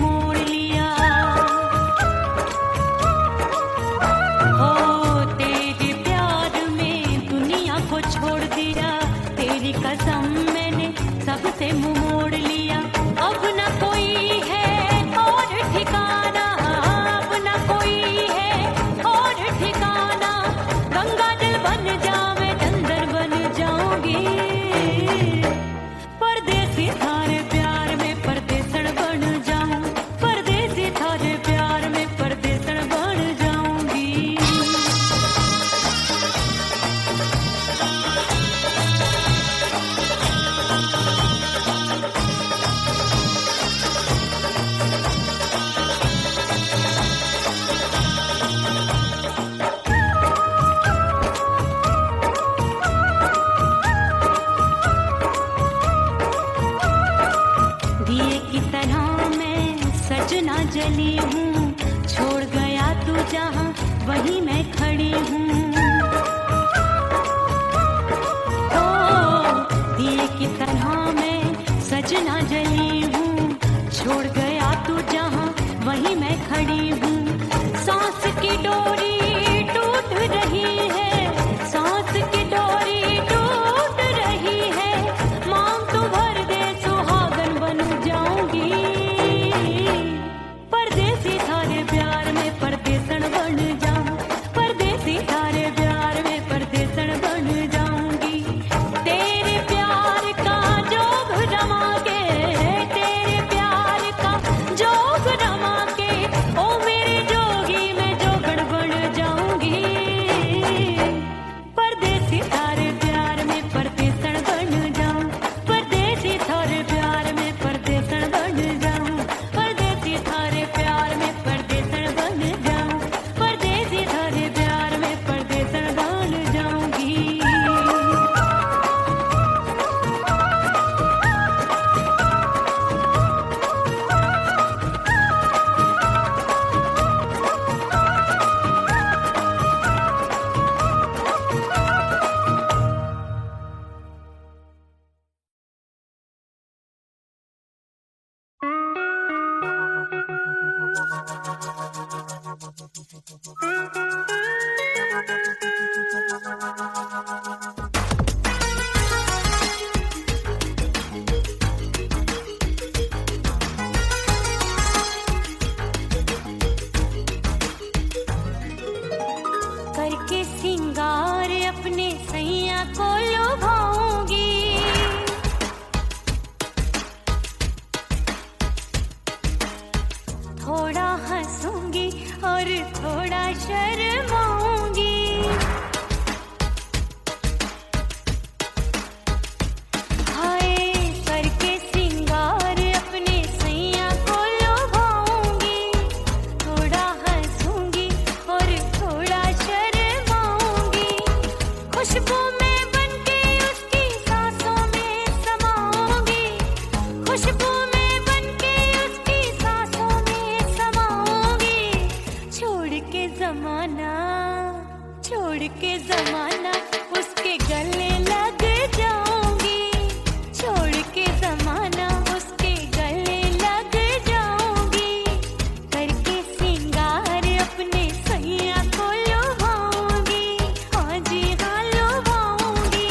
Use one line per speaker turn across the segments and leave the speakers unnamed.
मोड़ लिया। हो तेरे प्यार में दुनिया को छोड़ दिया, तेरी कसम मैंने सबसे मुंह मोड़ लिया। अब न कोई है और ठिकाना, अब न कोई है और ठिकाना। गंगा जल बन जावे चंदन बन जाऊंगी, परदेसी थारे प्यार में परदेसन बन जाऊं, परदेसी थारे प्यार में परदेसन बन जाऊंगी। दिए की तरह मैं सजना जली हूँ, छोड़ गया तू जहाँ वहीं मैं खड़ी हूँ। ओ दिए की तरह मैं सजना जली हूँ, छोड़ गया तू जहाँ वहीं मैं खड़ी हूँ। सांस की डोरी टूट रही है, सांस की डोरी टूट रही है। मांग तू भर दे सुहागन बन जाऊंगी, परदेसी थारे प्यार में परदेसन बन जाऊं, परदेसी थारे प्यार में परदेसन बन जाऊंगी। तेरे प्यार का जोग रमा के, तेरे प्यार का जोग रमा के, ओ मेरे जोगी मैं जोगण बन जाऊंगी, परदेसी थारे प्यार में परदेसन बन जाऊं, परदेसी थारे प्यार में परदेसन बन जाऊं, परदेसी थारे प्यार में परदेसन बन जाऊं, परदेसी थारे प्यार में परदेसन बन जाऊंगी। करके सिंगार अपने सैया को लुभाऊंगी, थोड़ा हंसूंगी और थोड़ा शर्माऊंगी। हाय करके सिंगार अपने सैया को लुभाऊंगी, थोड़ा हंसूंगी और थोड़ा शर्माऊंगी। खुशबू में बनके उसकी सांसों में समाऊंगी, खुशबू में बनके उसकी सांसों में समाऊंगी। छोड़ के जमाना, छोड़ के जमाना उसके गले लग जाऊंगी, छोड़ के जमाना उसके गले लग जाऊंगी। करके सिंगार अपने सैया को लुभाऊंगी, हाँ जी हाँ लुभाऊंगी।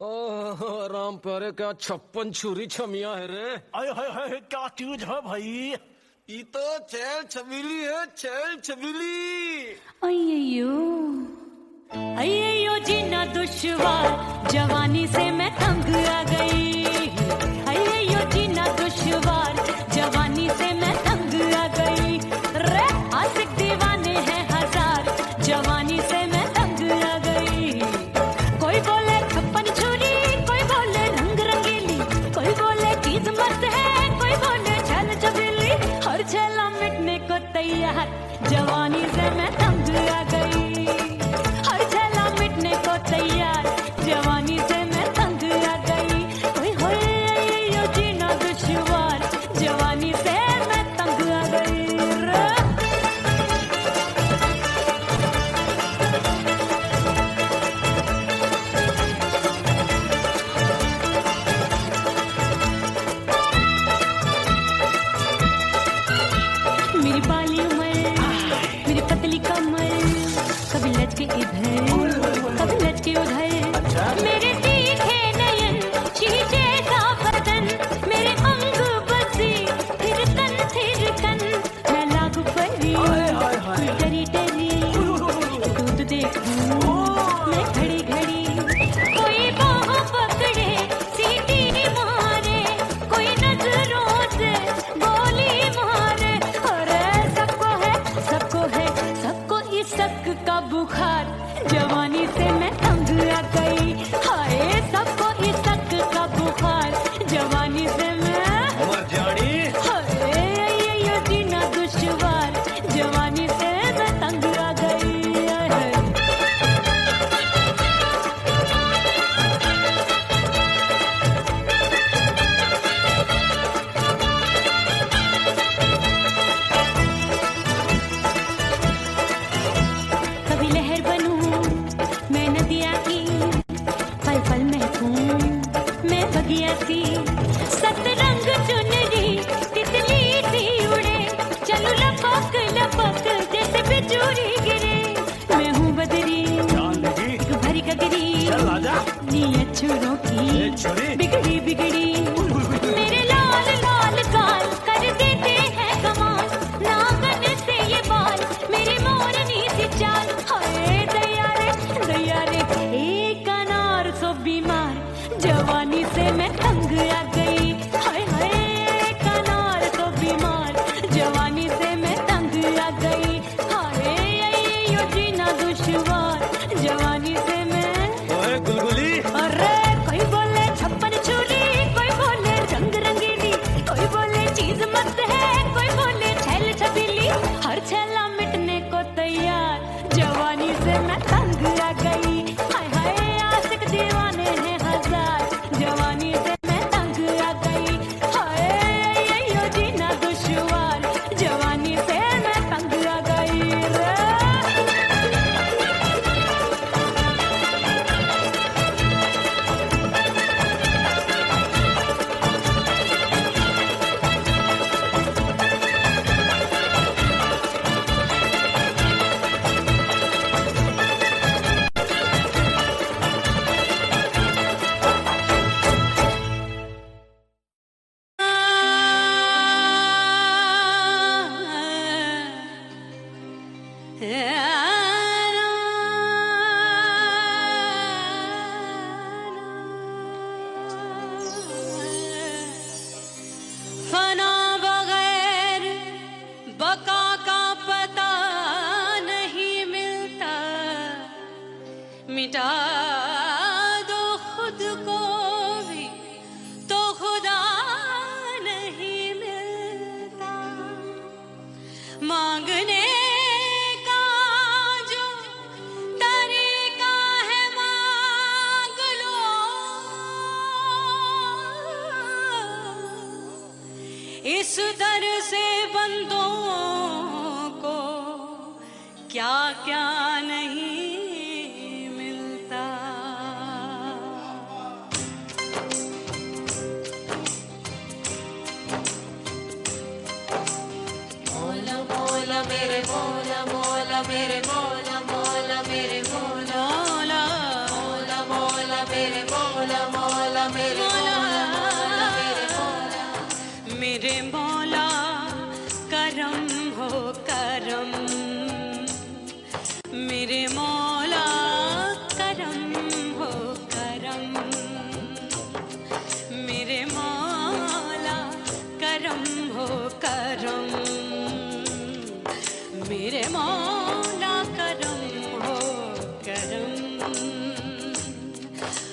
ओह राम प्यारे, क्या 56 छुरी छमिया है रे।
आय हाय हाय, क्या चीज है भाई?
ये तो चैल छबीली है, चैल छबीली।
अय्यो अय्यो जीना दुश्वार, जवानी से मैं तंग आ गई। अय्यो जीना दुश्वार, जवानी से मैं तंग आ गई। रे आशिक दीवाने हैं हजार, जवानी से मैं तंग आ गई। कोई बोले 56 छुरी, कोई बोले रंग रंगीली, कोई बोले चीज मस्त है, कोई बोले छल छबीली। हर छला मिटने को तैयार, जवानी से मैं तंग आ गई। हर छला मिटने को तैयार, जवानी से मैं तंग आ गई। ओए होए यो जीना दुश्वार, जवानी से मैं तंग आ गई रे। मेरी बाली उमर, मेरी पतली कमर, कभी लचके इधर कभी लचके उधर। मेरे तीखे नयन, शीशे सा बदन, मेरे अंग बसी थिरकन। मैं लागू परी डरी डरी, दूध देखूं मैं घड़ी घड़ी। कोई बाह पकड़े सीटी मारे, कोई नजरों से गोली मारे। अरे सबको इसक का बुखार, जवानी से मैं तंग आ गई। हाय सबको इसक का बुखार, जवानी से मैं
उमर जानी।
हाय ये जीना दुश्वार, जवानी से मैं तंग आ गई। हाय। कभी लहर बनूं मैं नदिया की, पल पल महकूं मैं बगिया सी। सतरंग चुनरी तितली सी उड़े, चलूं लपक लपक जैसे बिजुरी गिरे। मैं हूँ बदरी
जान लगी,
भरी गगरी,
चल आजा।
नीयत छुरों
ये
की
छुरी
बिगड़ी बिगड़ी। मेरे लाल लाल गाल कर देते हैं कमाल, नागन से ये बाल मेरी मोरनी सी चाल। हाय दया रे एक अनार सो बीमार, जवानी से मैं तंग आ गई। हाय हाय एक अनार सो बीमार, जवानी से मैं तंग आ गई। हाय यो जीना दुश्वार, जवानी से मैं।
ओए गुलगुली,
अरे कोई बोले 56 छुरी, कोई बोले रंग रंगीली, कोई बोले चीज मस्त है, कोई बोले छल छबीली। हर छला मिटने को तैयार, जवानी से मैं तंग आ गई। हाय हाय आशिक दीवाने हैं हजार, जवानी से मैं तंग आ गई। हाय यो जीना दुश्वार, जवानी से मैं तंग आ गई रे। फना बगैर बका का पता नहीं मिलता, मिटा दो खुद को भी तो खुदा नहीं मिलता। मांगने का जो तरीका है मांग लो, इस दर से बंदों को क्या क्या नहीं मिलता। मोला मोला मेरे मोला मोला मेरे मोला मोला मेरे मोला मोला मोला मोला मेरे मोला करम, मेरे मौला करम हो करम, मेरे मौला करम हो करम, मेरे मौला करम हो करम।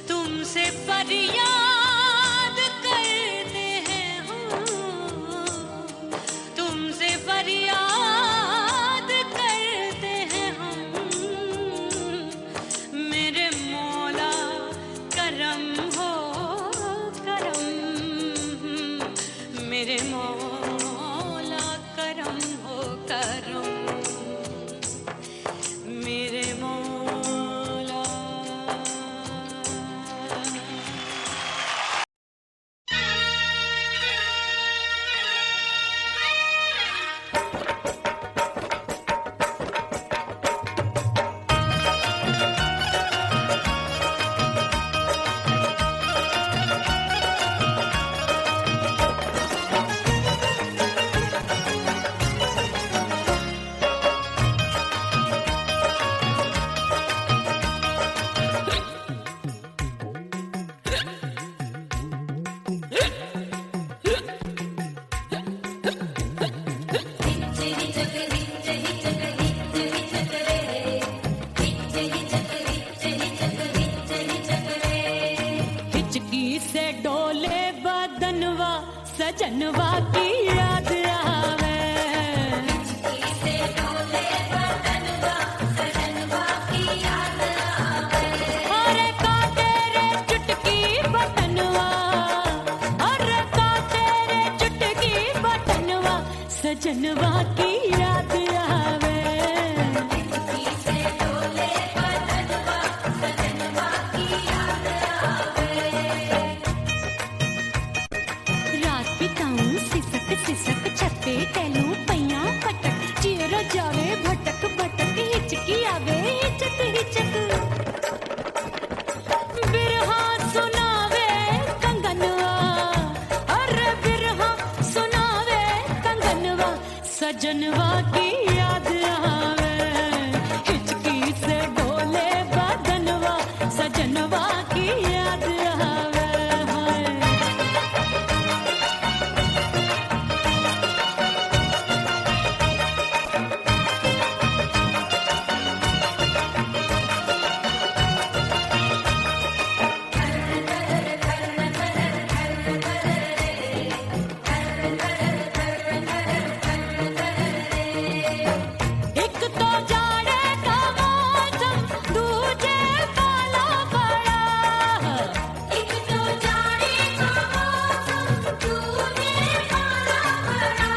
तुमसे फरियाद करते हैं हम, तुमसे फरियाद करते हैं हम, मेरे मौला करम हो करम, मेरे मौला करम हो करम, मेरे मौला। हिचकी से डोले बदनवा सजनवा की याद आवे, हिचकी से डोले बदनवा सजनवा की याद आवे, अरे का तेरे चुटकी बदनवा, अरे का तेरे चुटकी बदनवा सजनवा की याद आवे, हिचकी से डोले बदनवा सजनवा की याद आवे। रात बिताऊं सिसक सिसक छते टैलू पैया पटक, चेहरा जावे भटक भटक, हिचकी आवे हिचक हिचक, बिरहा सुनावे कंगनवा, अरे बिरहा सुनावे कंगनवा सजनवा की याद आवे, हिचकी से डोले बदनवा सजनवा की याद आवे। एक तो जाड़े का मौसम, दूजे काला पड़ा, एक तो जाड़े का मौसम, दूजे काला पड़ा,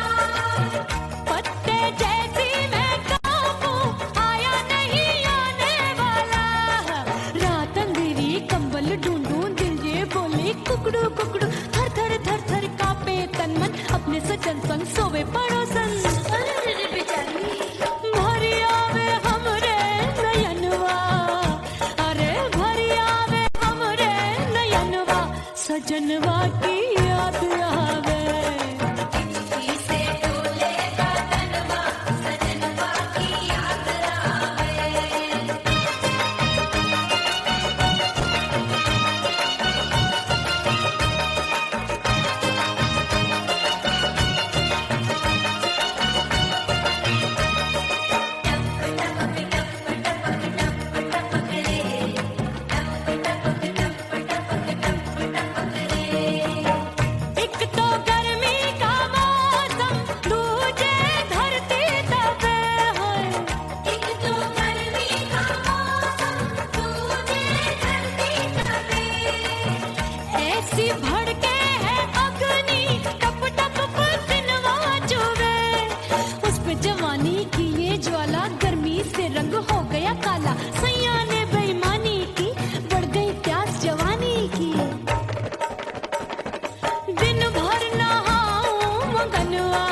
पत्ते जैसी मैं कांपूं, आया नहीं आने वाला, रात अंधेरी कंबल ढूंढूं, दिल ये बोले कुकड़ू कुकड़ू, थर थर थर थर कांपे तन मन, अपने सजन संग सोवे पड़ोसन, भरी आवे हमरे नयनवा, अरे भरी आवे हमरे नयनवा सजनवा की याद आवे, हिचकी से डोले बदनवा सजनवा की याद आवे। एक तो गर्मी का मौसम, दूजे धरती तपे है, एक तो गर्मी का मौसम, दूजे धरती तपे, ऐसी भड़के है अग्नि टप टप पसीनवा चुभे, उस पे जवानी की ये ज्वाला गर्मी से रंग हो गया काला, सैया ने बेईमानी की बढ़ गई प्यास जवानी की, दिन भर नहाऊं आंगनवा,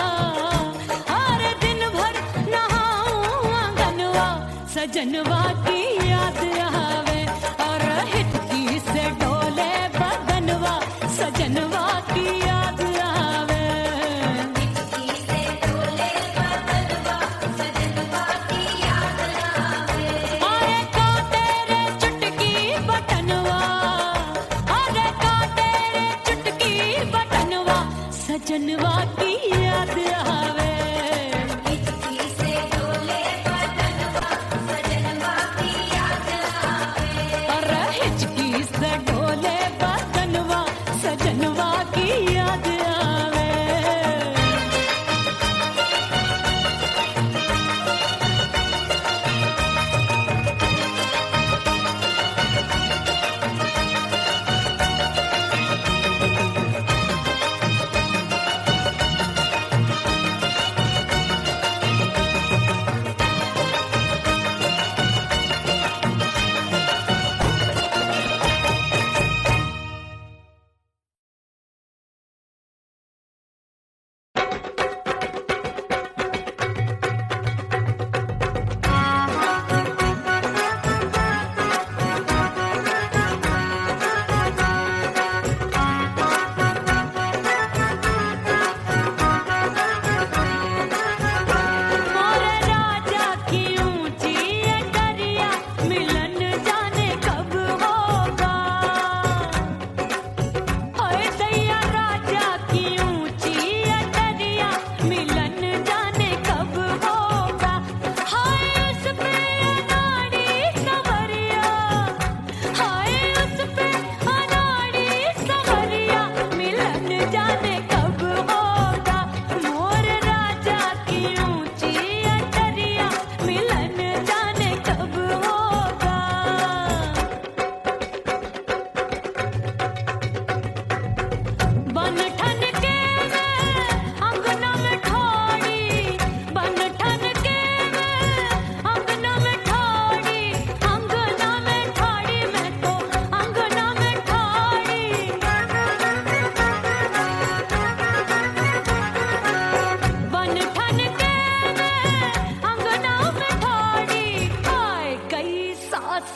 अरे दिन भर नहाऊं आंगनवा सजनवा की याद आवे, और हिचकी से डोले बदनवा सजनवा की याद आवे, हिचकी से डोले बदनवा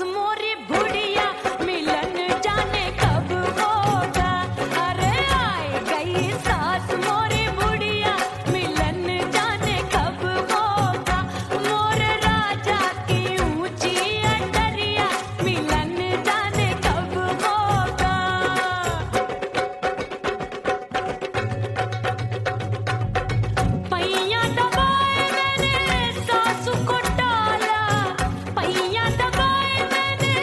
मोरी बुढ़िया मिलन जाने कब होगा। अरे आए गई सास मोरी बुढ़िया मिलन जाने कब होगा। मोर राजा की ऊंची अटरिया मिलन जाने कब होगा। पैया दबाए मैंने सासू को डाला, पैया दबाए मैंने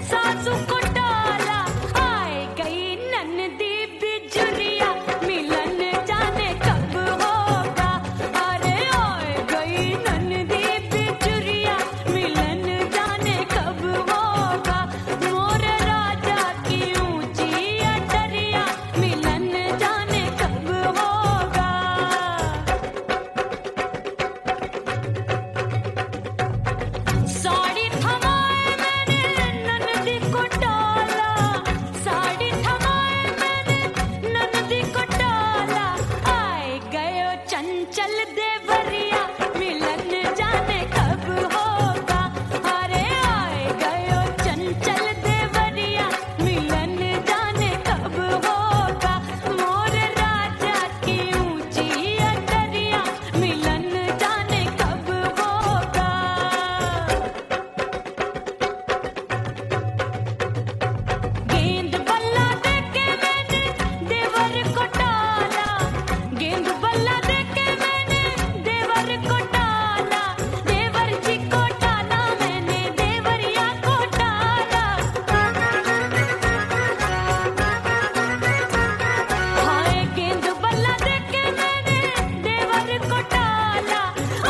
सासू को डाला। आए गई ननदी बिजुरिया मिलन जाने कब होगा। अरे आए गई ननदी बिजुरिया मिलन जाने कब होगा। मोर राजा की ऊंची अटरिया मिलन जाने कब होगा। साड़ी थमाए मैंने ननदी को डाला, साड़ी थमाए मैंने ननदी को डाला। आए गयो चंचल देवरिया मिलन जाने कब होगा। अरे आए गयो चंचल देवरिया मिलन जाने कब होगा। मोर राजा की ऊंची अटरिया मिलन जाने कब होगा। गेंद बल्ला देके मैंने देवर को डाला, गेंद बल्ला देके मैंने देवर को डाला। देवर जी को डाला मैंने देवरिया को डाला। हाय गेंद बल्ला देके मैंने देवर को डाला।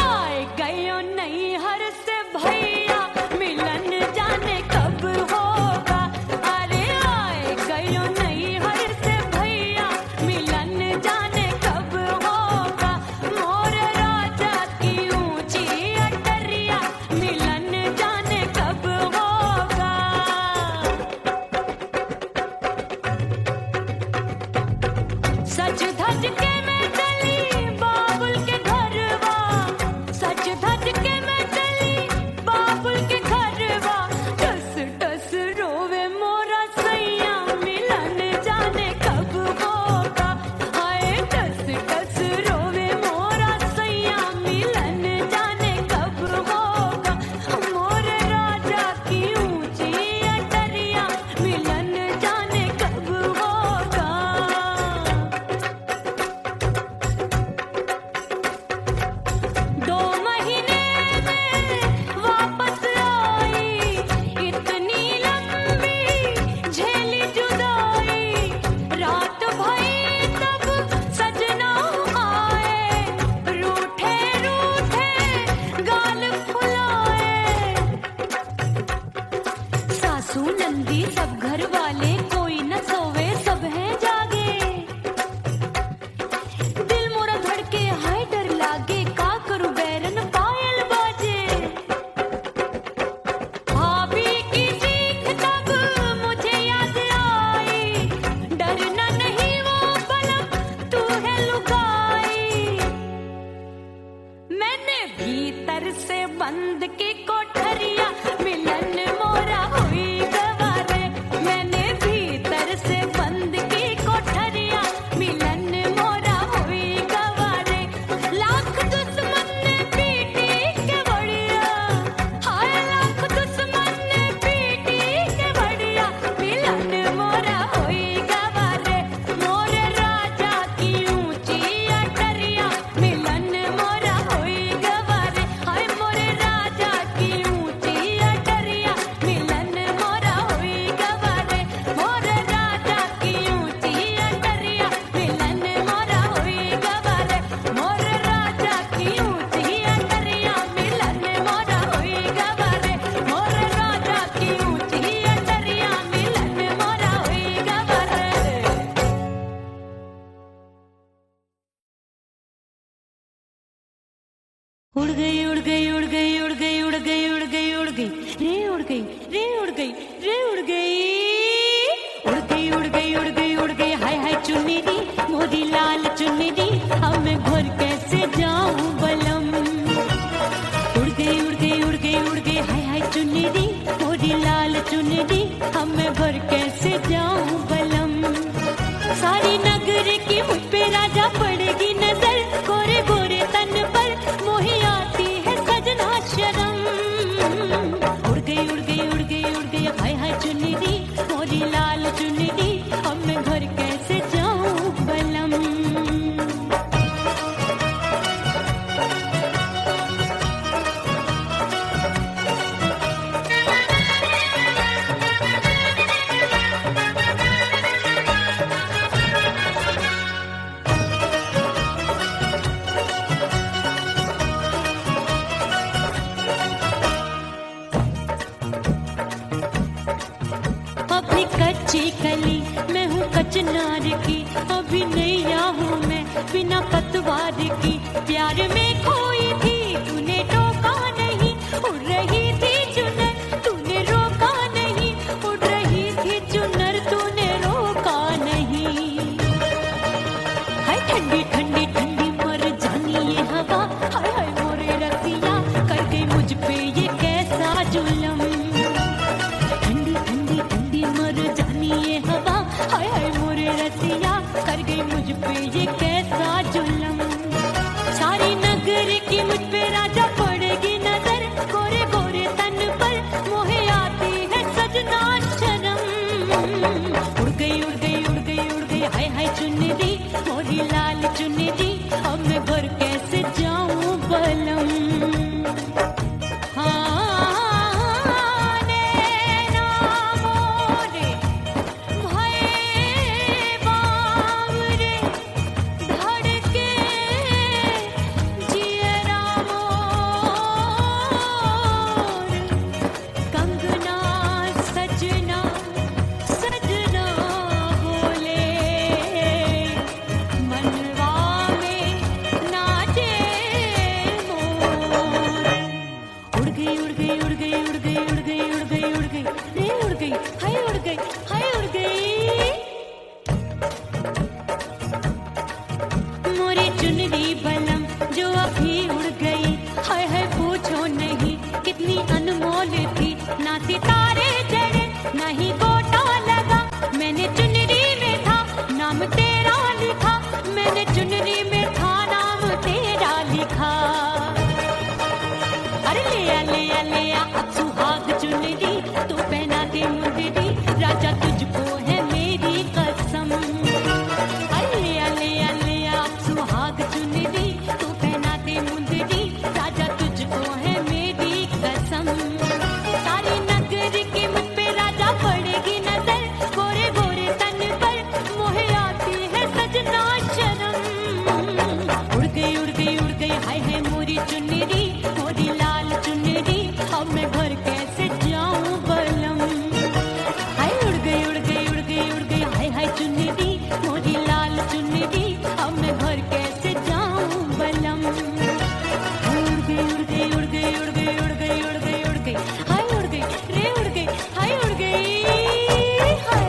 आए गयो नैहर से भैया मिलन जाने कब होगा। अरे आए गयो नैहर से भैया मिलन जाने कब होगा। मोर राजा की ऊंची अटरिया मिलन जाने कब होगा। सज धज के मैं चली बाबुल के घरवा, सज धज के मैं चली बाबुल के घरवा। टस टस रोवे मोरा सैया मिलन जाने कब होगा। हाय टस टस रोवे मोरा सैया मिलन जाने कब होगा। मोर राजा की ऊंची अटरिया मिलन जाने कब होगा। 2 महीने में वापस आई, इतनी लंबी झेली जुदाई। रात भई तब सजना आए, रूठे रूठे गाल फुलाए। सासू नंदी सब घर वाले कोई न सोवे सब हैं जागे। दिल मोरा धड़के हाय डर लागे का करूं बैरन पायल बाजे। भाभी की चीख तब मुझे याद आई, डरना नहीं वो पलक तू है लुगाई। मैंने भीतर से बंद की कोठरिया मिलन मोरा हुई गवारे। मैंने भीतर से बंद की कोठरिया मिलन मोरा हुई गवारे। लाख दुश्मन ने पीटी के बढ़िया, हाय लाख दुश्मन ने पीटी के बढ़िया। मिलन मोरा हुई गवारे। मोर राजा की ऊंची अटरिया मिलन मोरा हुई गवारे। हाय मोर राजा की सी कच्ची कली मैं हूँ कचनार की, अभी नैया हूँ मैं बिना पतवार की। प्यार में खोई थी तूने टोका नहीं, उड़ रही थी चुनर तूने रोका नहीं, उड़ रही थी चुनर तूने रोका नहीं। हाय ठंडी ठंडी ठंडी मर जानी ये हवा, हाय हाय मोरे रसिया कर गई मुझ पे ये कैसा जुल्म। ठंडी ठंडी ठंडी मर जानी ये हवा, हाय हाय मोरे रसिया कर गई मुझ पे ये कैसा जुल्म। सारी नगर की मुझ पे राजा पड़ेगी नजर, गोरे गोरे तन पर मोहे आती है सजना शर्म। उड़ गई उड़ गई उड़ गई उड़ गई हाय हाय चुनरी मोरी लाल चुनरी, अब मैं घर कैसे जाऊं बलम। हाँ नैना मोरे भये बावरे, धड़के जियरा मोर, कंगना सजना सजना बोले, मनवा में नाचे मोर। उड़ गई उड़ गई उड़ गई उड़ गई उड़ गई उड़ गई उड़ गई रे उड़ गई हाय उड़ गई हाय उड़ गई। मोरी चुनरी बलम जो अभी उड़ गई, हाय हाय पूछो नहीं कितनी अनमोल थी। ना सितारे जड़े ना ही गोटा लगा, मैंने चुनरी में था नाम तेरा लिखा, मैंने चुनरी में था नाम तेरा लिखा। अरे ले आ ले आ ले आ अब सुहाग चुनरी, तू पहना दे मुंदरी राजा तुझको है मेरी कसम। अरे ले आ ले आ ले आ अब सुहाग चुनरी, तू पहना दे मुंदरी राजा तुझको है मेरी कसम। सारी नगर की मुझ पे राजा पड़ेगी नजर, गोरे गोरे तन पर मोहे आती है सजना शर्म। उड़ गई उड़ गई उड़ गई हाय हाय मोरी चुनरी मोरी लाल चुनरी, अब मैं घर कैसे जाऊं बलम। हाय उड़ गई उड़ गई उड़ गई उड़ गई हाय हाय चुनरी मोरी लाल चुनरी, अब मैं घर कैसे जाऊं बलम। उड़ गई उड़ गई उड़ गई उड़ गई उड़ गई उड़ गई उड़ गई हाय उड़ गई रे उड़ गई हाय उड़ गई हाय।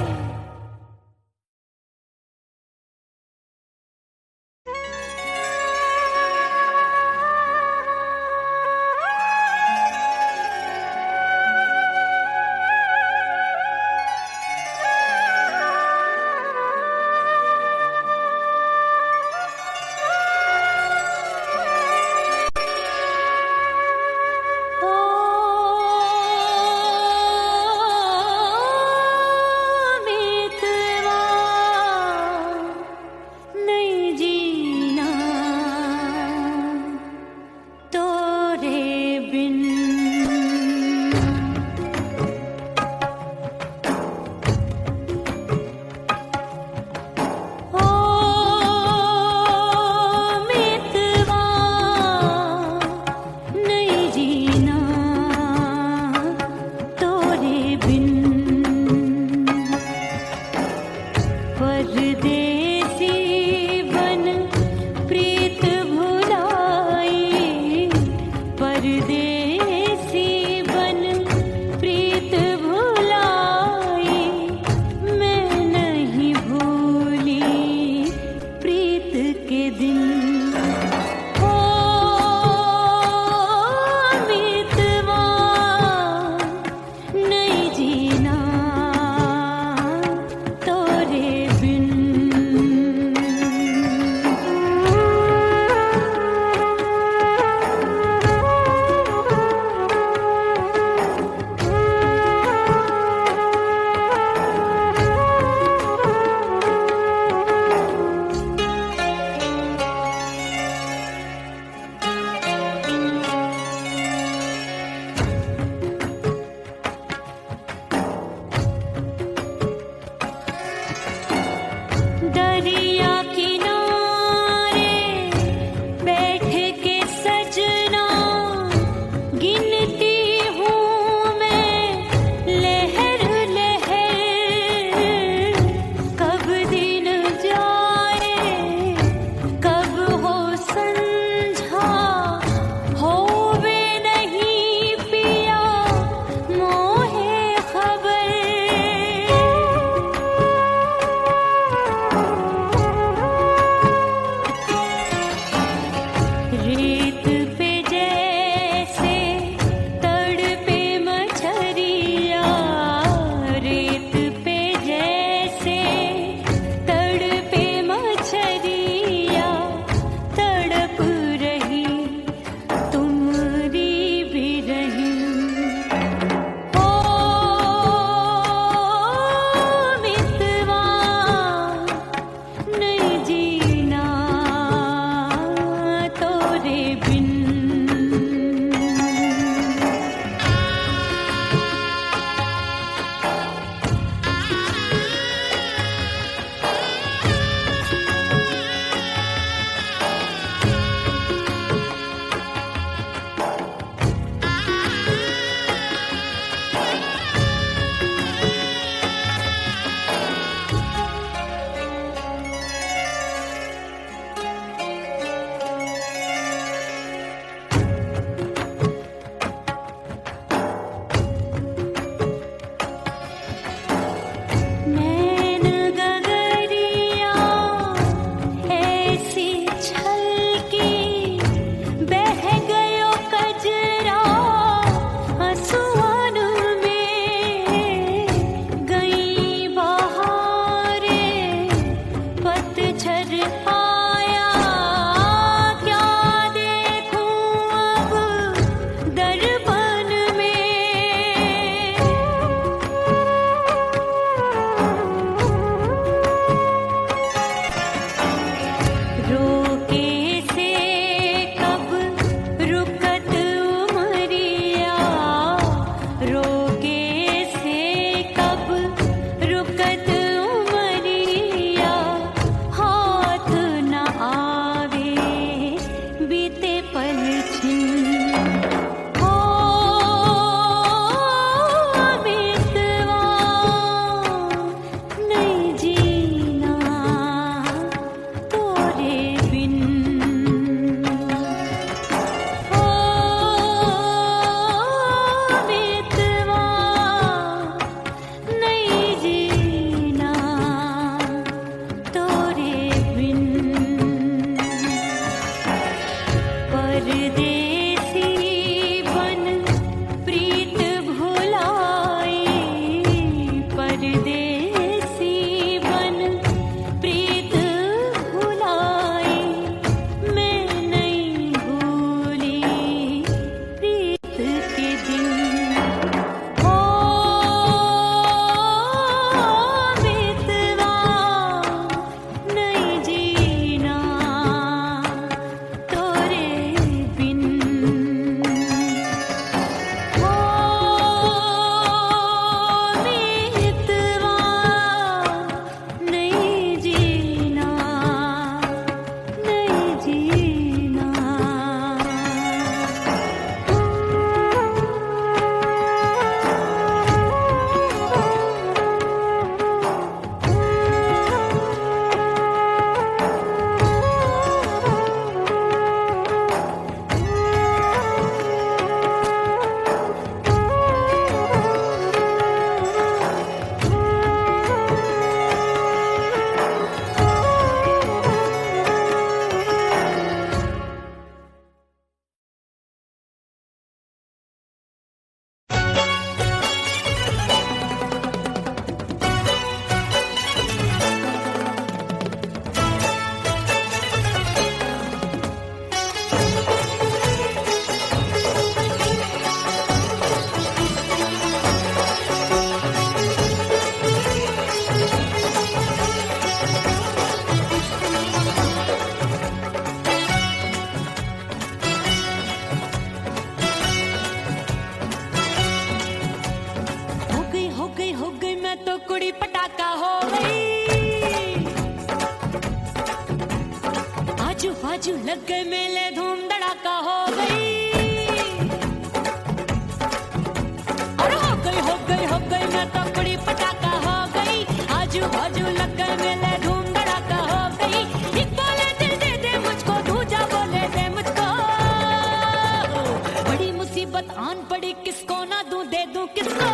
आन पड़ी, किसको ना दूं दे दूं किसको।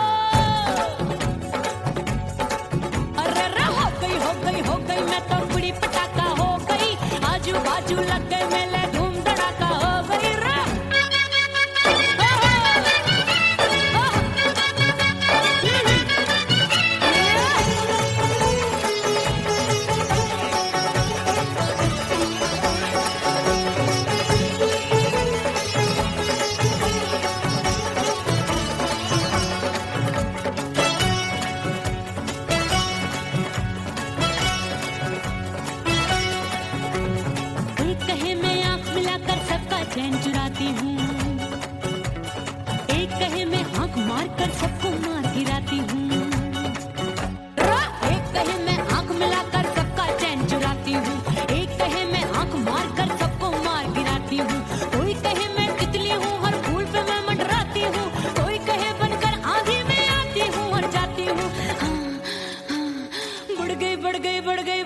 अरे हो गई मैं तो बुरी पटाखा हो गई, आजू बाजू लग गए मेले धूम धड़ाका हो गई रे। चैन चुराती हूँ, एक कहे मैं आंख मार कर सबको मार गिराती हूँ। एक कहे मैं आंख मिलाकर सबका चैन चुराती हूँ, एक कहे मैं आंख मार कर सबको मार गिराती हूँ। कोई कहे मैं तितली हूँ, हर फूल पे मैं मंडराती हूँ। कोई कहे बनकर आंधी में आती हूँ और जाती हूँ।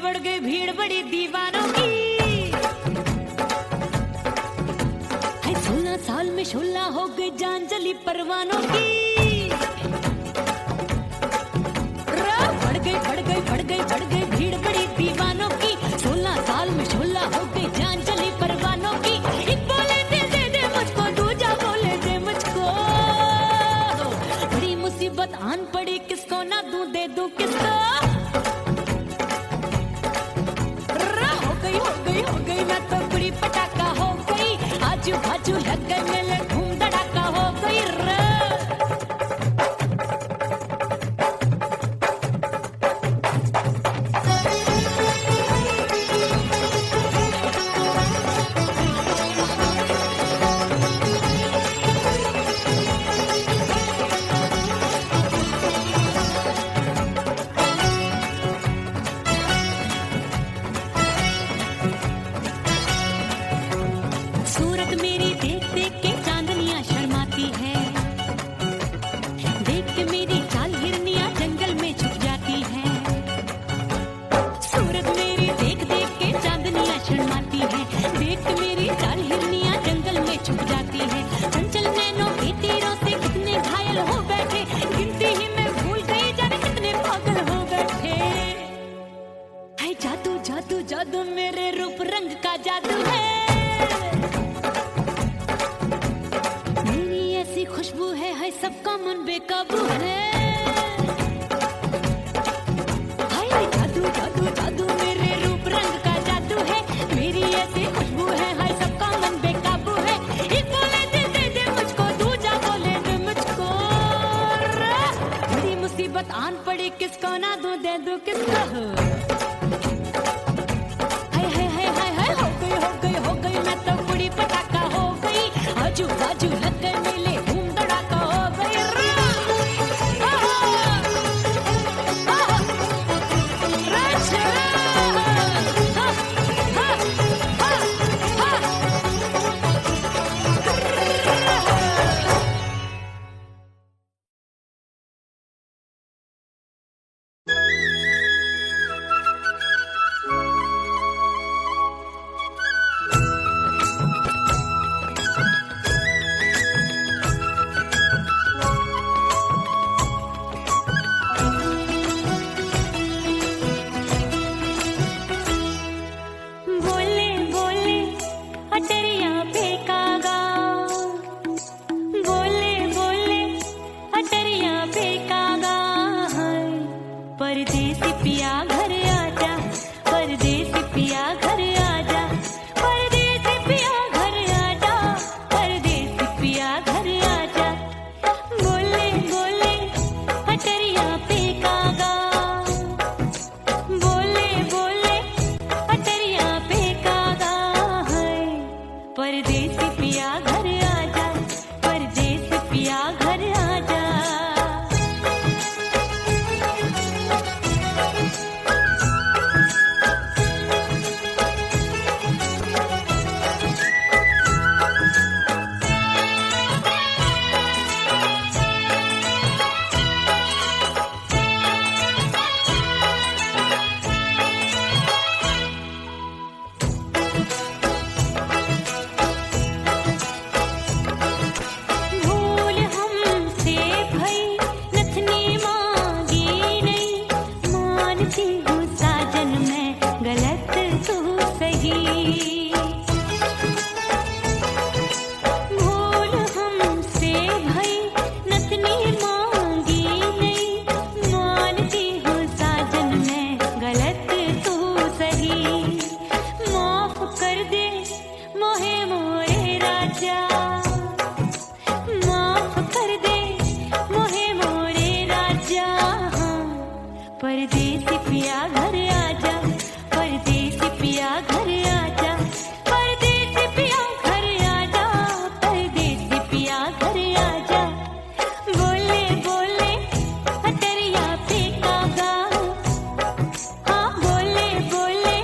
बढ़ गई भीड़ बड़ी दीवानों की। 16 साल में शोला हो गई जान जली परवानों की। बढ़ गई भीड़ बड़ी दीवानों की। 16 साल में शोला हो गई जान जली परवानों की। एक बोले दे मुझको, दूजा बोले दे मुझको। बड़ी मुसीबत आन पड़ी, किसको ना दूं दे दूं किसको। हो गई मैं तो बुरी पटाखा हो गई, आजू बाजू लग गए मेले धूम धड़ाका हो गई रे। सूरत मेरी देख देख के चांदनियां शर्माती है, देख के मेरी चाल हिरनियां जंगल में छुप जाती है। सूरत मेरी देख देख के चांदनियां शर्माती है, देख के मेरी चाल हिरनियां जंगल में छुप जाती है। चंचल नैनों के तीरों से कितने घायल हो बैठे, गिनती ही मैं भूल गई जाने कितने पागल हो बैठे। है जादू जादू जादू मेरे रूप रंग का जादू है। खुशबू है सबका मन बेकाबू है। हाय जादू जादू जादू मेरे रूप रंग का जादू है। मेरी ऐसी खुशबू है सबका मन बेकाबू है। एक बोले दे मुझको, दूजा बोले दे मुझको। बड़ी मुसीबत आन पड़ी, किसको ना दूं दे दूं किसको। हो गई मैं तो बुरी पटाखा हो गई, आजू बाजू लग गए मेले धूम धड़ाका हो गई रे। परदेसी पिया घर आजा, परदेसी पिया घर आजा, परदेसी पिया घर आजा, परदेसी पिया घर आजा। बोले बोले अटरिया पे कागा, हाँ बोले बोले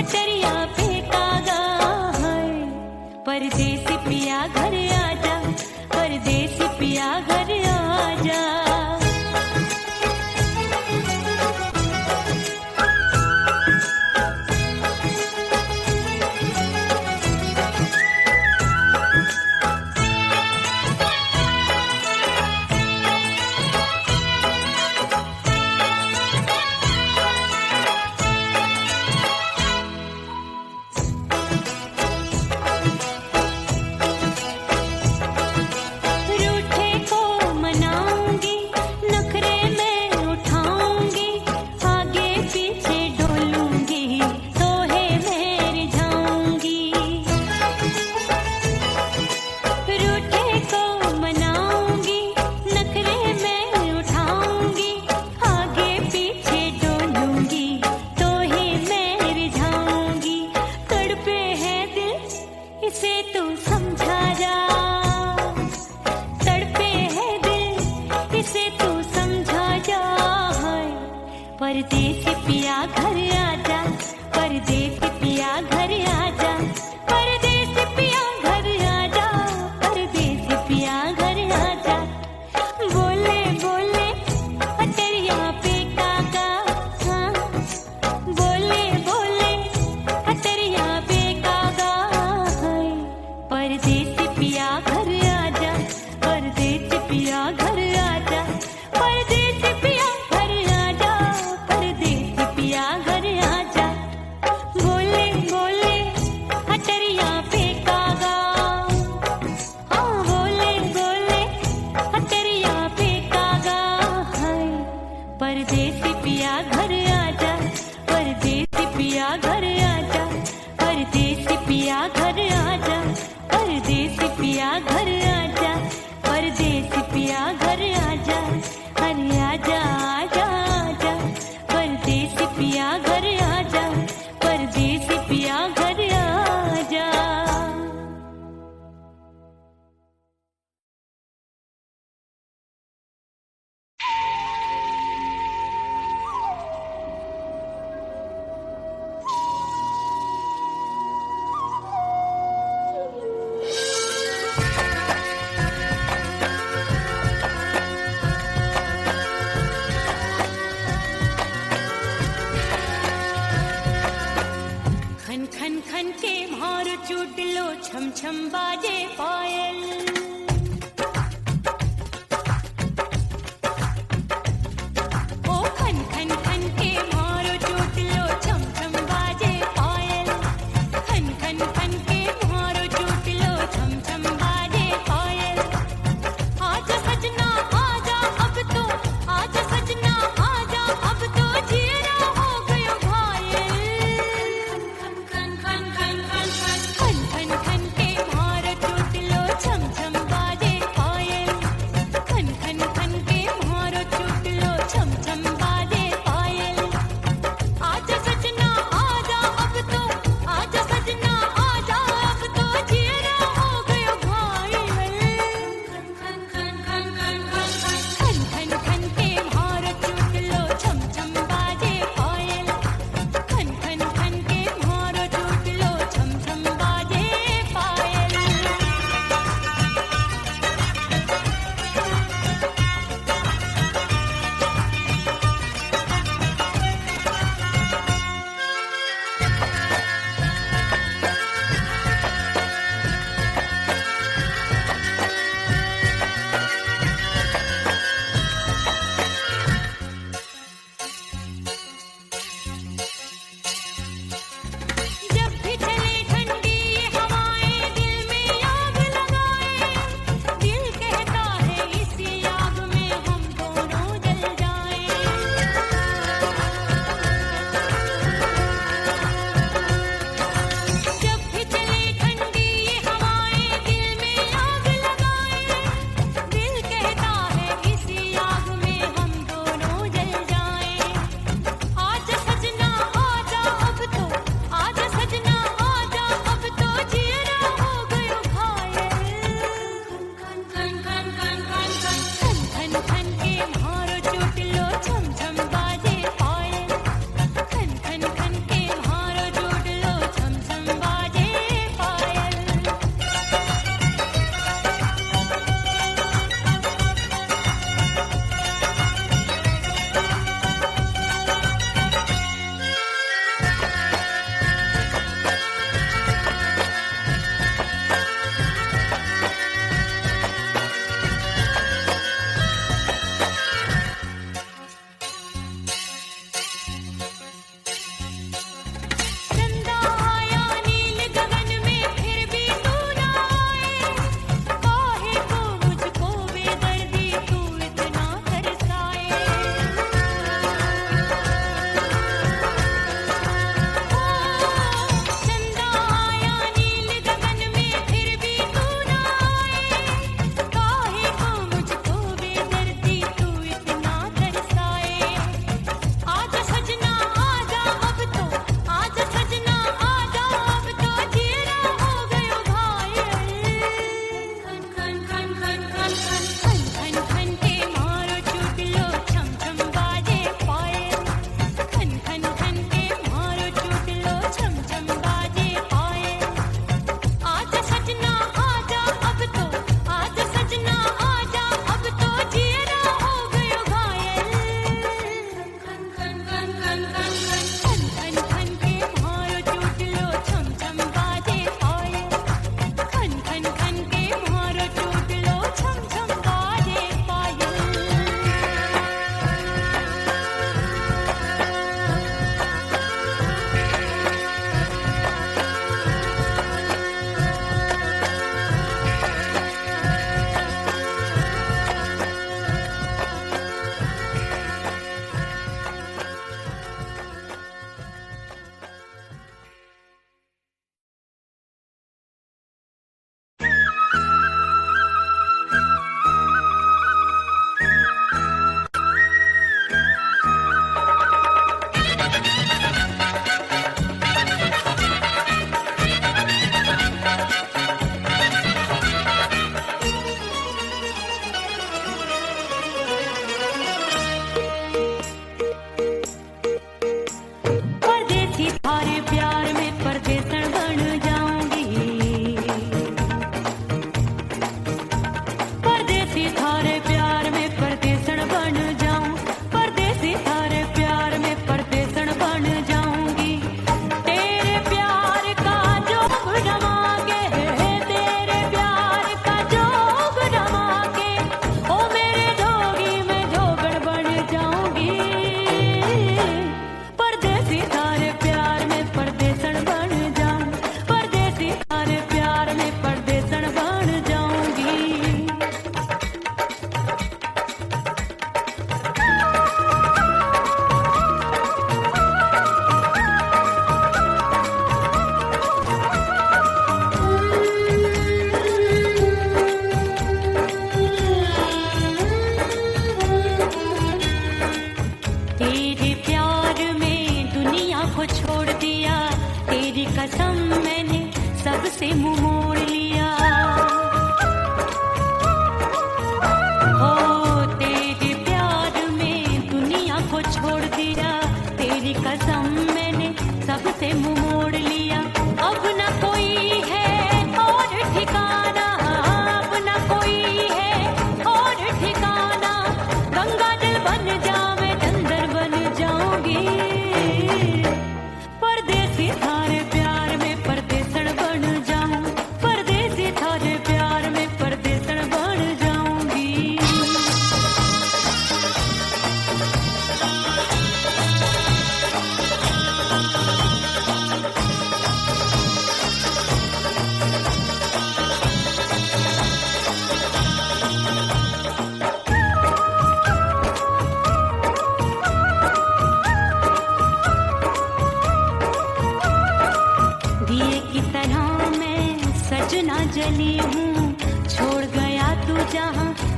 अटरिया पे कागा है। परदेसी पिया घर आजा, परदेसी पिया घर आजा। रूठे को मनाऊंगी, नखरे में उठाऊंगी, आगे पीछे डोलूंगी, सोहे में रिझाऊंगी। रूठे को मनाऊंगी, नखरे में उठाऊंगी, आगे पीछे डोलूंगी, सोहे में रिझाऊंगी। तड़पे है दिल इसे तू समझा जा, तड़पे है दिल इसे तू समझा जा है। परदेसी पिया घर आजा, परदेसी पिया घर आजा, परदेसी पिया घर आजा, परदेसी पिया घर आजा। बोले बोले अटरिया पे कागा, हाँ बोले बोले अटरिया पे कागा है। परदेसी पिया घर आजा, परदेसी पिया घर आजा, परदेसी पिया घर आजा, परदेसी पिया घर आजा। बोले बोले अटरिया पे कागा, हाँ बोले बोले अटरिया पे कागा है। परदेसी पिया घर आजा, परदेसी पिया घर आजा, परदेसी पिया घर आजा, परदेसी पिया घर आजा, परदेसी पिया घर आजा। अरे आजा आजा आजा, परदेसी पिया घर आजा, परदेसी पिया घर आजा।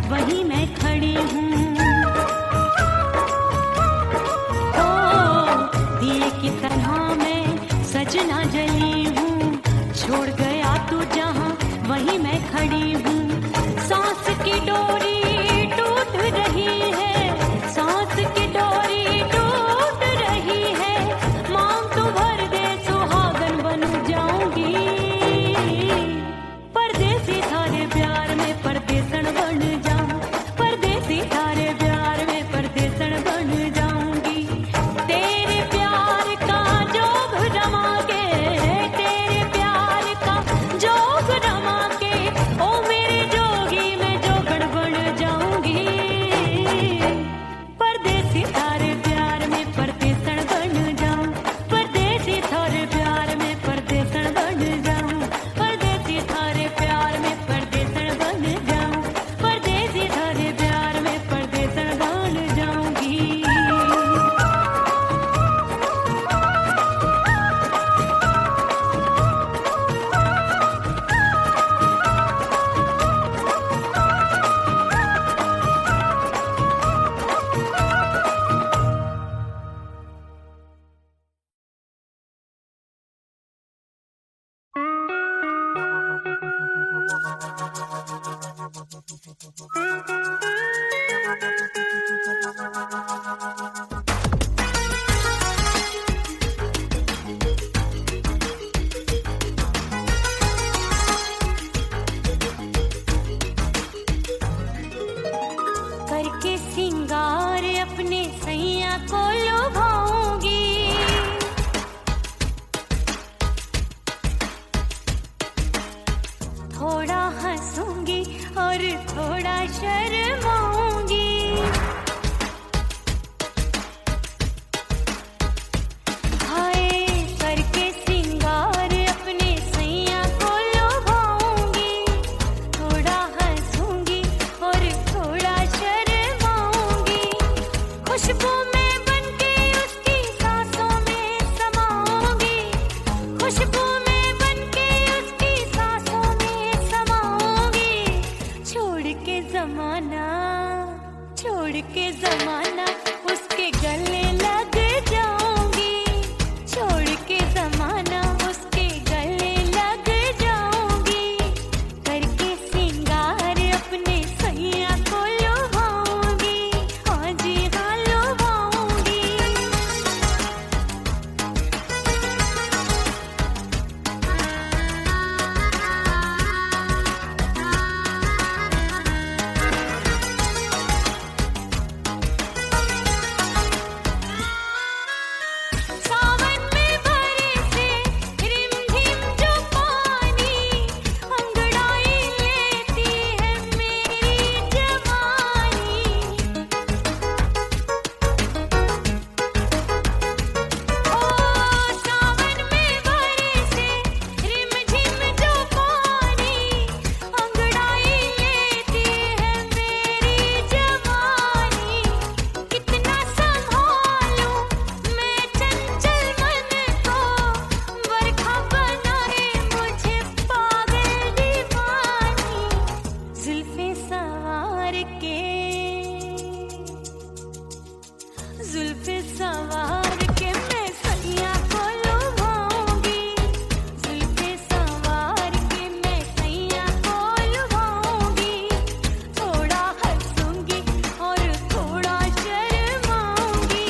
वहीं मैं खड़ी हूँ। ओ दिए की तरह मैं सजना जली हूँ, छोड़ गया तू जहाँ वहीं मैं खड़ी हूँ। सांस की डोरी टूट रही है, सांस की डोरी टूट रही है, मांग तू भर दे सुहागन बन जाऊंगी। परदेसी थारे प्यार में परदेसन बन जाऊं, परदेसी थारे प्यार में परदेसन बन जाऊंगी। तेरे प्यार का जोग रमा के, तेरे प्यार का जोग रमा के, ओ मेरे जोगी मैं जोगड़ बन जाऊंगी। परदेसी थारे प्यार में परदेसन बन जाऊं, परदेसी थारे प्यार में परदेसन बन जाऊं, परदेसी थारे प्यार में परदेसन बन जाऊं, परदेसी थारे प्यार में परदेसन बन जाऊंगी। करके सिंगार अपने सैया को लुभाऊंगी, थोड़ा हंसूंगी और थोड़ा शर्माऊंगी। हाय करके सिंगार अपने सैया को लुभाऊंगी, थोड़ा हंसूंगी और थोड़ा शर्माऊंगी। खुशबू में बनके उसकी सांसों में समाऊंगी, खुशबू में बनके उसकी सांसों में समाऊंगी। छोड़ के जमाना, छोड़ के जमाना उसके गले लग जाऊंगी, छोड़ के जमाना उसके गले लग जाऊंगी। करके सिंगार अपने सैया को लुभाऊंगी, हाँ जी हाँ लुभाऊंगी। सावन में बरसे रिमझिम जो पानी, अंगड़ाई लेती है मेरी जवानी। ओ सावन में बरसे रिमझिम जो पानी, अंगड़ाई लेती है मेरी जवानी। कितना संभालूं मैं चंचल मन को, बरखा बनाए मुझे पागल दीवानी। जुल्फे सवार के, जुल्फे सवार के मैं सैया को लुभाऊंगी, जुल्फे सवार के मैं सैया को लुभाऊंगी। थोड़ा हंसूंगी और थोड़ा शर्माऊंगी।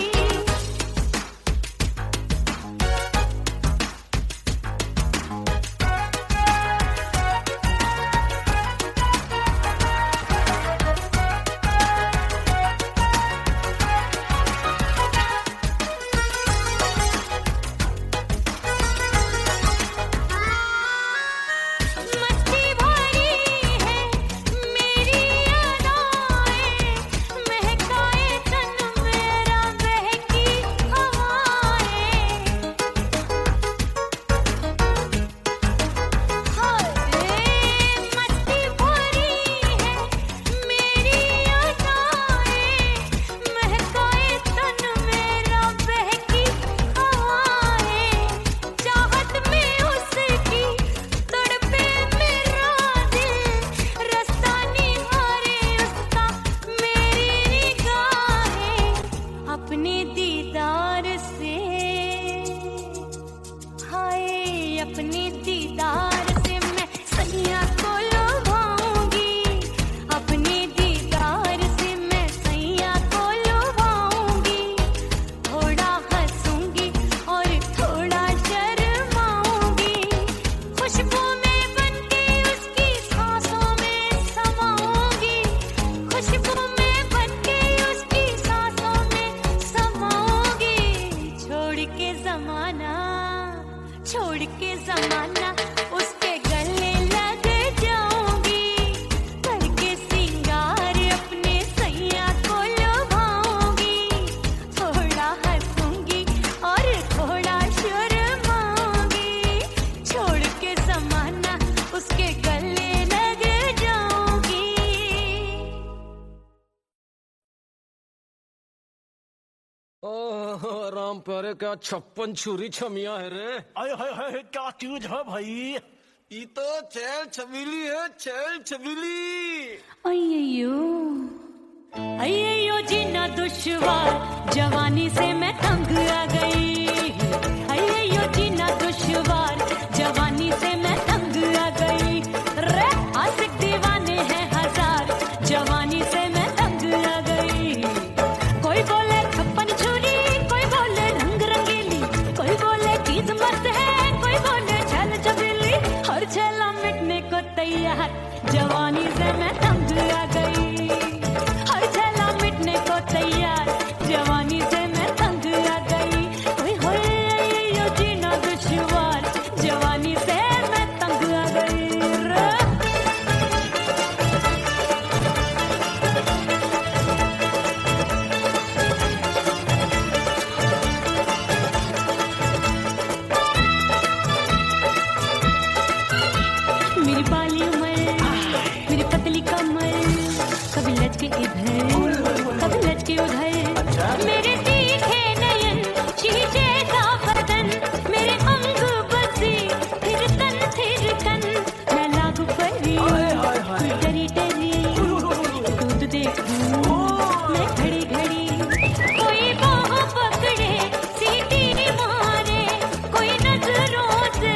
ओह राम प्यारे, क्या 56 छुरी छमिया है रे।
आय हाय हाय क्या चीज है भाई।
ये तो चैल छबीली है, चैल छबीली।
अय्यो अय्यो जीना दुश्वार, जवानी से मैं तंग आ गई। अय्यो जीना दुश्वार, जवानी से मैं तंग आ गई। रे आशिक दीवाने हैं हजार, जवानी से मैं तंग आ गई। कोई बोले 56 छुरी, कोई बोले रंग रंगीली, कोई बोले चीज मस्त है, कोई बोले छल छबीली। हर छेला मिटने को तैयार, जवानी से मैं तंग आ गई। हर छेला मिटने को तैयार, जवानी से मैं तंग आ गई। ओए होए ये जीना दुश्वार, जवानी से मैं तंग आ गई रे। मेरी बाली उमर, मेरी पतली कमर, कभी लचके इधर कभी लचके उधर। मेरे तीखे नयन, शीशे का बदन, मेरे अंग बसी फिर तन। मैं लागू परी डरी डरी, दूध देखूं मैं घड़ी घड़ी। कोई बाह पकड़े सीटी मारे, कोई नजरों से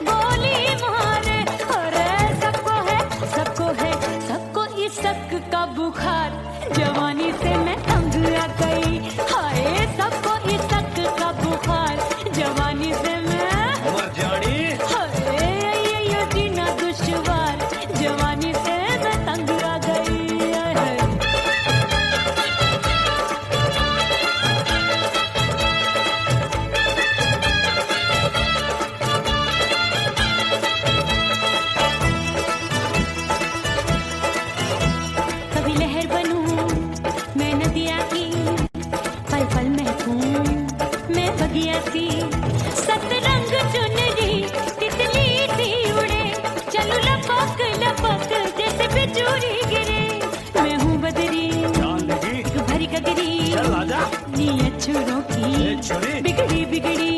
गोली मारे। अरे सबको है सबको इसक का बुखार, जवानी से मैं तंग आ गई। हाय सबको इसक का बुखार, जवानी से मैं
मर जानी।
हाय ये जीना दुश्वार, जवानी से मैं तंग आ गई। हाय। कभी लहर बनूं मैं नदिया की, पल पल महकूं मैं बगिया सी। सतरंग चुनरी तितली सी उड़े, चलूं लपक लपक जैसे बिजूरी गिरे। मैं हूँ बदरी
जान लगी।
भरी गगरी,
चल आजा।
नीयत छुरों की
ए छुरी।
बिगड़ी बिगड़ी।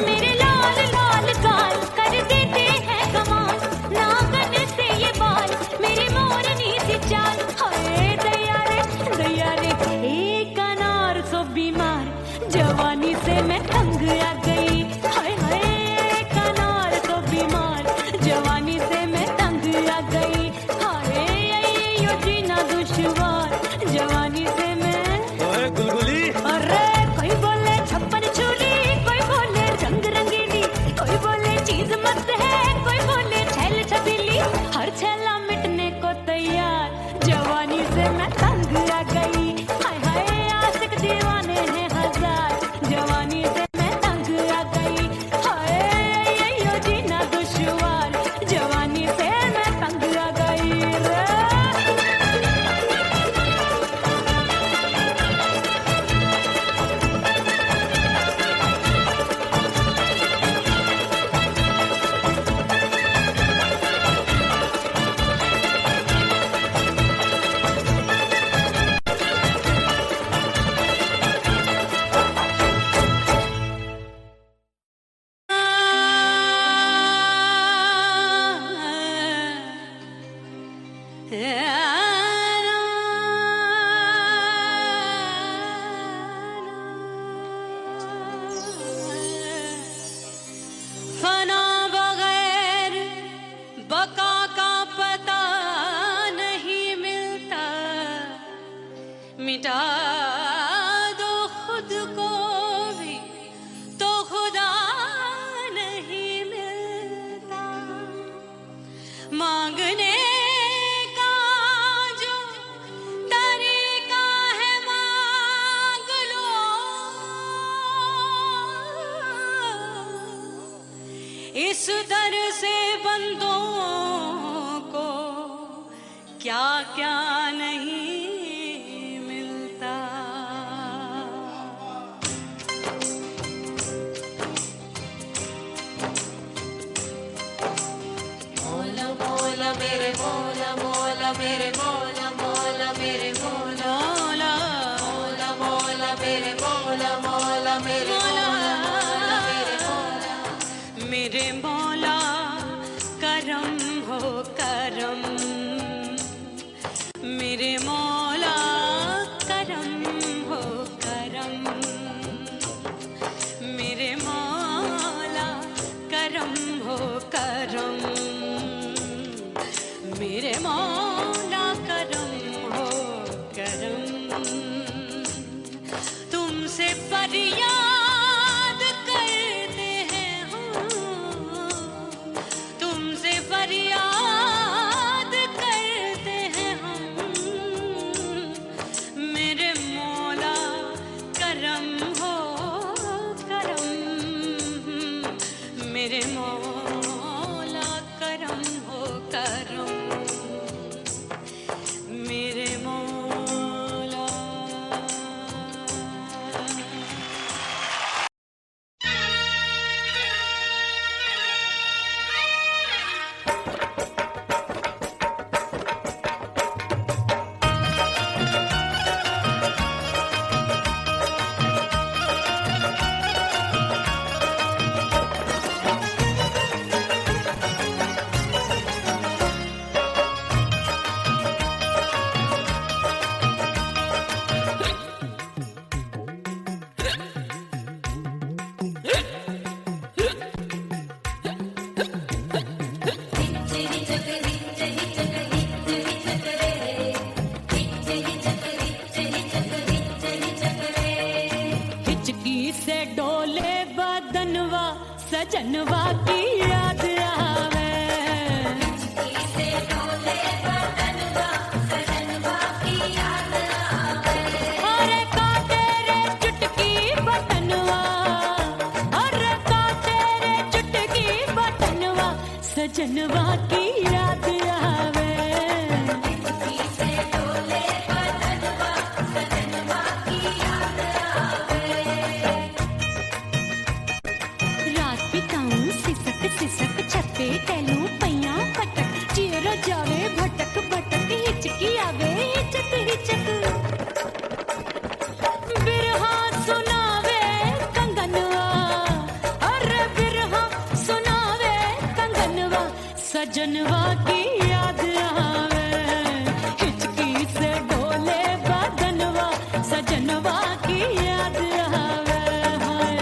मेरे लाल लाल गाल कर देते हैं कमाल, नागन से ये बाल मेरी मोरनी सी चाल। हाय दैया रे एक अनार सो बीमार, जवानी से मैं तंग आ गई। हाय हाय एक अनार सो बीमार, जवानी से मैं तंग आ गई। हाय यो जीना दुश्वार, जवानी से मैं।
ओए गुलगुली।
अरे कोई बोले 56 छुरी, कोई बोले रंग रंगीली, कोई बोले चीज मस्त है, कोई बोले छल छबीली। हर छेला मिटने को तैयार, जवानी से मैं तंग आ गई। हाय हाय आशिक दीवाने हैं हजार, जवानी से मैं तंग आ गई। हाय यो जीना दुश्वार, जवानी से मैं तंग आ गई रे। फना बगैर बका का पता नहीं मिलता, मिटा दो खुद को भी तो खुदा नहीं मिलता। मांगने का जो तरीका है मांग लो, इस दर से बंदों को क्या क्या नहीं मिलता। मौला मौला मेरे मौला, मौला मेरे मौला, मौला मेरे मौला, मौला मौला मेरे मौला, तुमसे फरियाद करते हैं हम, तुमसे फरियाद करते हैं हम। मेरे मौला करम हो करम, मेरे मौला करम हो करम, मेरे मौला। हिचकी से डोले बदनवा सजनवा की याद आवे, हिचकी से डोले बदनवा सजनवा की याद आवे। अरे का तेरे चुटकी बटनवा, अरे का तेरे चुटकी बटनवा सजनवा की याद आवे, हिचकी से डोले बदनवा सजनवा की याद आवे। रात बिताऊं सिसक सिसक छत्ते टहलूं पैया पटक, चेहरा जावे भटक भटक, हिचकी आवे हिचक हिचक। बिरहा सुनावे कंगनवा, अरे बिरहा सुनावे कंगनवा सजनवा की याद आवे, हिचकी से डोले बदनवा सजनवा की याद आवे। हाय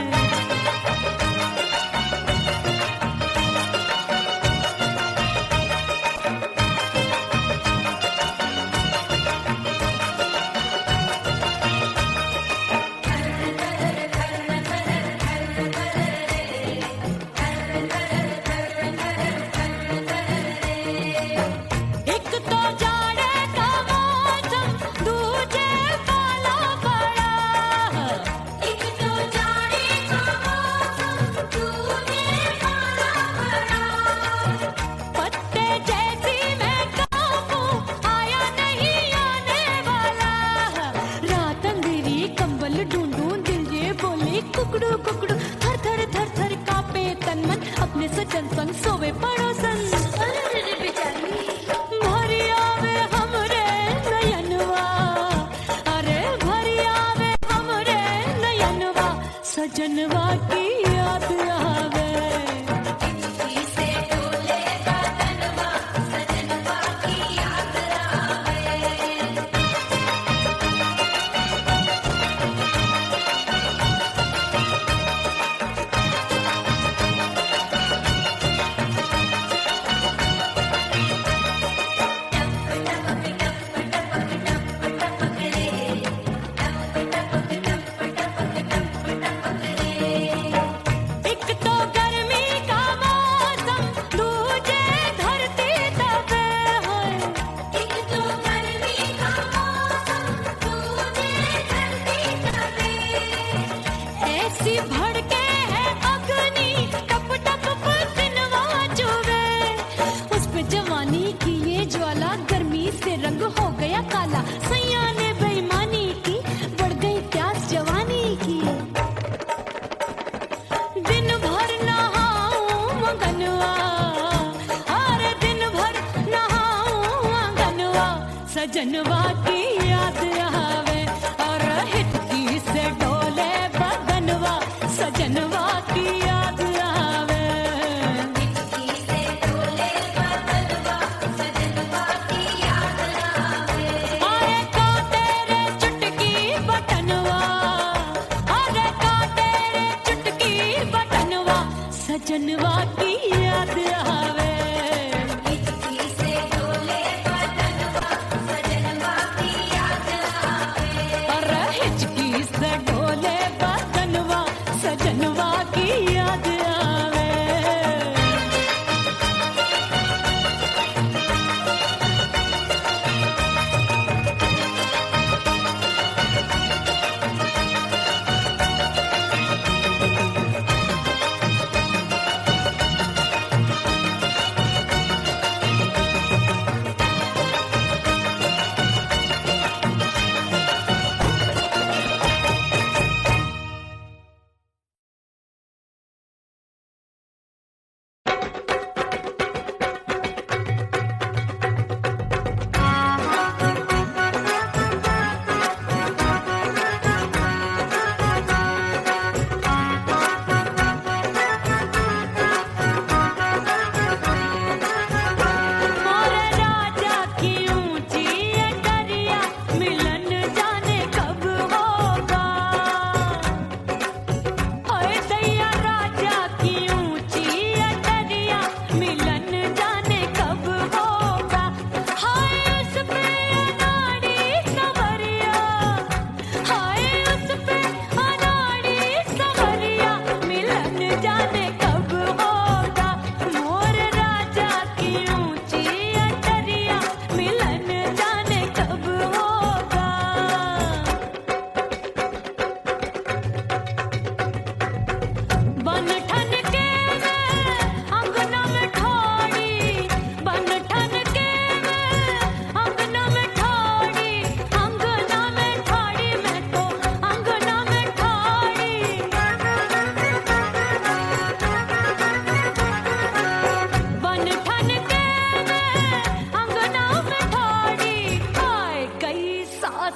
एक तो जाड़े का मौसम, दूजे काला पड़ा, एक तो जाड़े का मौसम, दूजे काला पड़ा। पत्ते जैसी मैं कांपूं, आया नहीं आने वाला, रात अंधेरी कंबल ढूंढूं, दिल ये बोले कुकड़ू कुकड़ू, थर थर थर थर कांपे तन मन, अपने सजन संग सोवे पड़ोसन। भरी आवे हमरे नयनवा, अरे भरी आवे हमरे नयनवा सजनवा की याद आवे, हिचकी से डोले बदनवा सजनवा की याद आवे। एक तो गर्मी का मौसम, दूजे धरती तपे है, एक तो गर्मी का मौसम, दूजे धरती तपे। ऐसी भड़के है अग्नि, टप टप पसीनवा चुभे, उस पे जवानी की ये ज्वाला, गर्मी से रंग हो गया काला, सैया ने बेईमानी की, बढ़ गई प्यास जवानी की। दिन भर नहाऊं मंगनवा, अरे दिन भर नहाऊं मंगनवा सजनवा की याद आवे, और हिचकी से डोले बदनवा सजनवा की याद आवे, हिचकी से डोले बदनवा सजनवा की याद आवे। अरे का तेरे चुटकी बटनवा, अरे का तेरे चुटकी बटनवा सजनवा की याद आवे, हिचकी से डोले बदनवा सजनवा की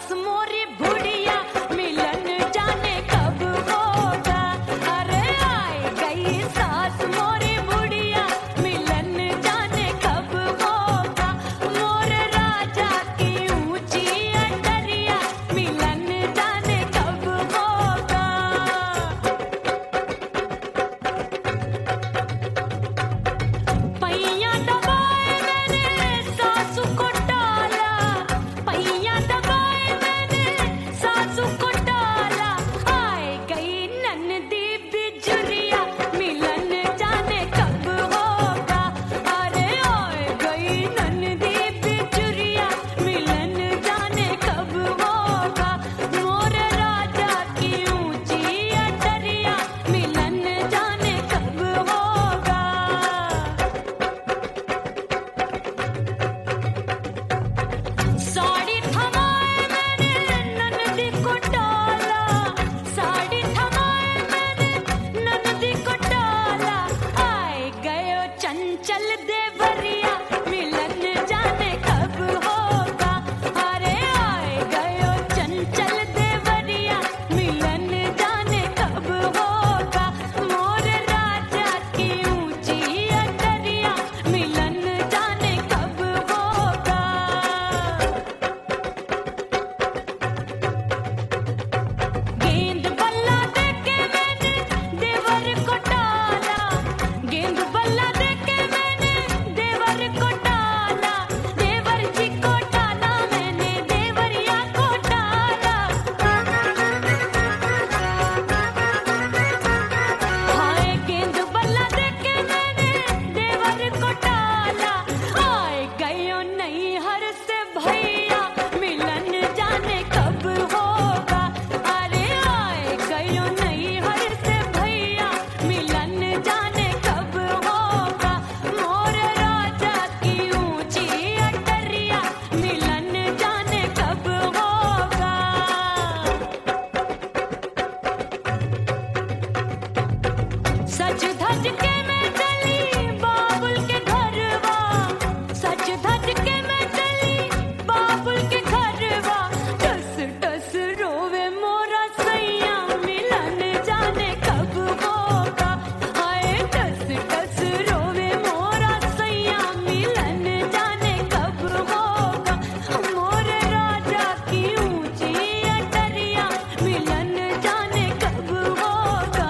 सास मोरी बुढ़िया मिलन जाने कब होगा। अरे आए गई सास मोरी बुढ़िया मिलन जाने कब होगा। मोर राजा की ऊंची अटरिया मिलन जाने कब होगा। पैया दबाए मैंने सासू को डाला, पैया दबाए मैंने सासू को डाला। आए गई ननदी बिजुरिया मिलन जाने कब होगा। अरे आए गई ननदी बिजुरिया मिलन जाने कब होगा। मोर राजा की ऊंची अटरिया मिलन जाने कब होगा। साड़ी थमाए मैंने ननदी को डाला, साड़ी थमाए मैंने ननदी को डाला। आए गयो चंचल देवरिया मिलन जाने कब होगा। अरे आए गयो चंचल देवरिया मिलन जाने कब होगा। मोर राजा की ऊंची अटरिया मिलन जाने कब होगा। गेंद बल्ला देके मैंने देवर को डाला, गेंद बल्ला देके मैंने देवर को डाला। देवर जी को डाला मैंने देवरिया को डाला। हाय गेंद बल्ला देके मैंने देवर को डाला। आए गयो नैहर से भैया मिलन जाने कब होगा। अरे आए गयो नैहर से भैया मिलन जाने कब होगा। मोर राजा की ऊंची अटरिया मिलन जाने कब होगा। सज धज के मैं चली बाबुल के घरवा, सज धज के मैं चली बाबुल के घरवा। टस टस रोवे मोरा सैया मिलन जाने कब होगा। हाय टस टस रोवे मोरा सैया मिलन जाने कब होगा। मोर राजा की ऊंची अटरिया मिलन जाने कब होगा।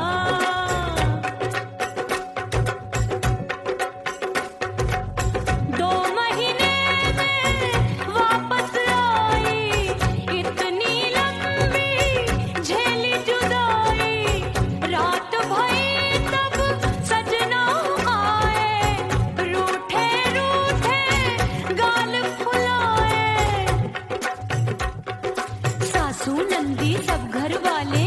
2 महीने में वापस आई, इतनी लंबी झेली जुदाई। रात भई तब सजना आए, रूठे रूठे गाल फुलाए। सासू नंदी सब घर वाले